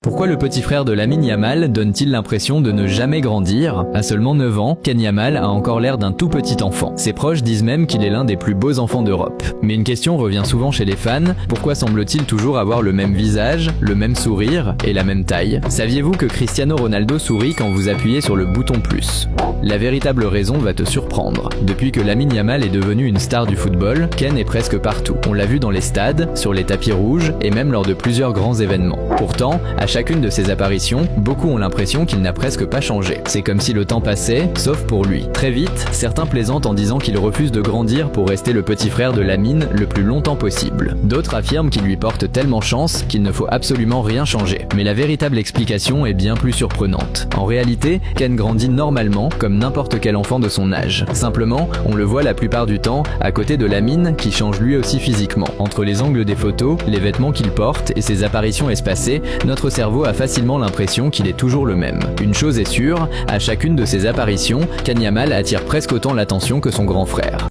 Pourquoi le petit frère de Lamine Yamal donne-t-il l'impression de ne jamais grandir? À seulement 9 ans, Ken Yamal a encore l'air d'un tout petit enfant. Ses proches disent même qu'il est l'un des plus beaux enfants d'Europe. Mais une question revient souvent chez les fans, pourquoi semble-t-il toujours avoir le même visage, le même sourire et la même taille? Saviez-vous que Cristiano Ronaldo sourit quand vous appuyez sur le bouton plus? La véritable raison va te surprendre. Depuis que Lamine Yamal est devenu une star du football, Ken est presque partout. On l'a vu dans les stades, sur les tapis rouges et même lors de plusieurs grands événements. Pourtant, à chacune de ses apparitions, beaucoup ont l'impression qu'il n'a presque pas changé. C'est comme si le temps passait, sauf pour lui. Très vite, certains plaisantent en disant qu'il refuse de grandir pour rester le petit frère de Lamine le plus longtemps possible. D'autres affirment qu'il lui porte tellement chance qu'il ne faut absolument rien changer. Mais la véritable explication est bien plus surprenante. En réalité, Ken grandit normalement comme n'importe quel enfant de son âge. Simplement, on le voit la plupart du temps à côté de Lamine qui change lui aussi physiquement. Entre les angles des photos, les vêtements qu'il porte et ses apparitions espacées, notre cerveau a facilement l'impression qu'il est toujours le même. Une chose est sûre, à chacune de ses apparitions, Ken Yamal attire presque autant l'attention que son grand frère.